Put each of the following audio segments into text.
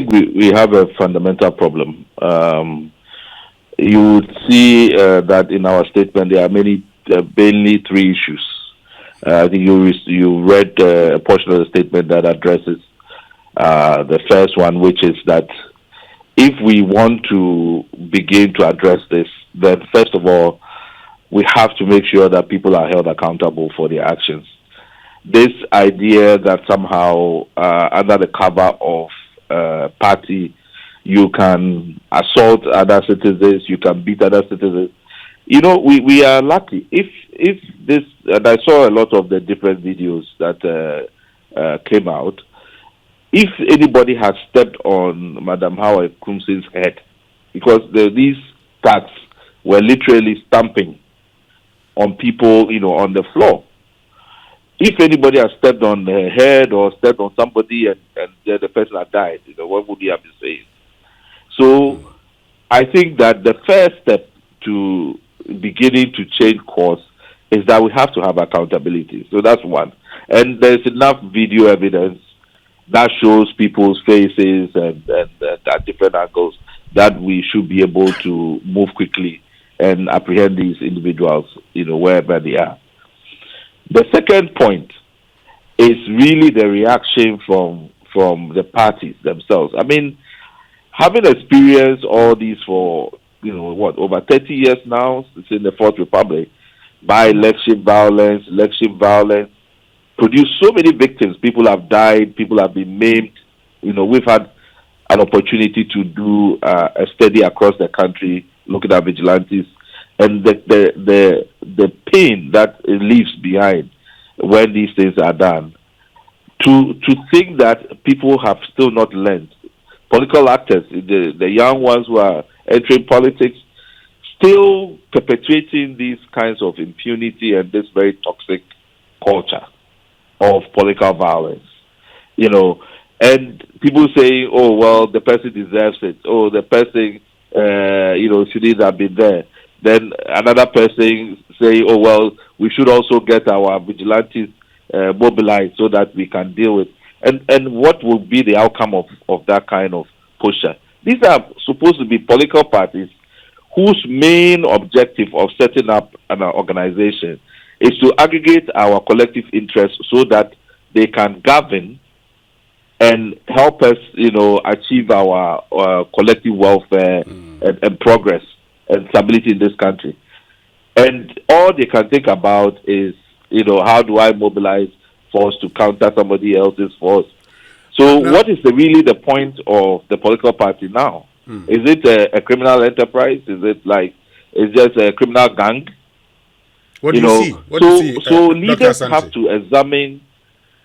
think we have a fundamental problem. You would see that in our statement there are mainly three issues. I think you read a portion of the statement that addresses the first one, which is that if we want to begin to address this, then first of all, we have to make sure that people are held accountable for their actions. This idea that somehow under the cover of party, you can assault other citizens, you can beat other citizens. You know, we are lucky. If this, and I saw a lot of the different videos that came out. If anybody had stepped on Madam Howard Kumsin's head, because these cats were literally stamping on people, you know, on the floor. If anybody had stepped on her head or stepped on somebody and the person had died, you know, what would he have been saying? So I think that the first step to beginning to change course is that we have to have accountability. So that's one. And there's enough video evidence that shows people's faces and at different angles that we should be able to move quickly and apprehend these individuals, you know, wherever they are. The second point is really the reaction from the parties themselves. I mean, having experienced all these for, you know, over 30 years now, it's in the Fourth Republic, by-election violence, election violence, produced so many victims. People have died, people have been maimed. You know, we've had an opportunity to do a study across the country looking at vigilantes and the pain that it leaves behind when these things are done. To think that people have still not learned, political actors, the young ones who are entering politics, still perpetuating these kinds of impunity and this very toxic culture of political violence, you know, and people say, oh, well, the person deserves it. Oh, the person, you know, shouldn't have been there. Then another person say, oh, well, we should also get our vigilantes mobilized so that we can deal with. And what will be the outcome of that kind of posture? These are supposed to be political parties whose main objective of setting up an organization is to aggregate our collective interests so that they can govern and help us, you know, achieve our collective welfare and progress and stability in this country. And all they can think about is, you know, how do I mobilize force to counter somebody else's force? So what is really the point of the political party now? Is it a criminal enterprise? Is it like, it's just a criminal gang? What do you see? What do you see? So leaders have to examine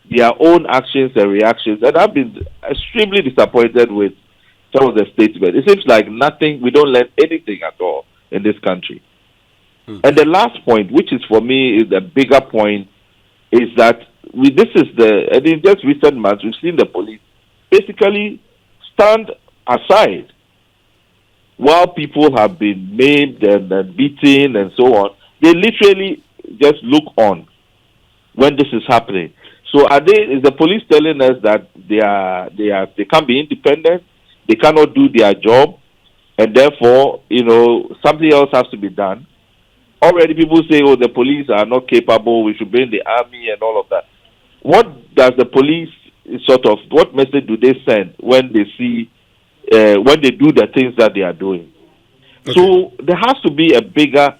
their own actions and reactions. And I've been extremely disappointed with some of the statements. It seems like we don't learn anything at all in this country. And the last point, which is for me is the bigger point, is that and in just recent months, we've seen the police basically stand aside while people have been maimed and beaten and so on. They literally just look on when this is happening. So is the police telling us that they can't be independent, they cannot do their job, and therefore, you know, something else has to be done? Already people say, oh, the police are not capable, we should bring the army and all of that. What does the police what message do they send when they see, when they do the things that they are doing? Okay. So there has to be a bigger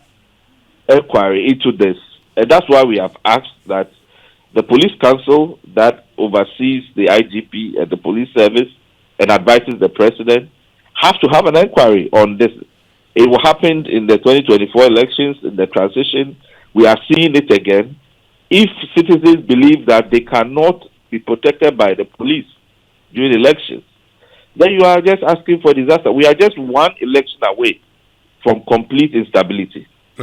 inquiry into this. And that's why we have asked that the police council that oversees the IGP and the police service and advises the president have to have an inquiry on this. It will happen in the 2024 elections, in the transition. We are seeing it again. If citizens believe that they cannot be protected by the police during elections, then you are just asking for disaster. We are just one election away from complete instability.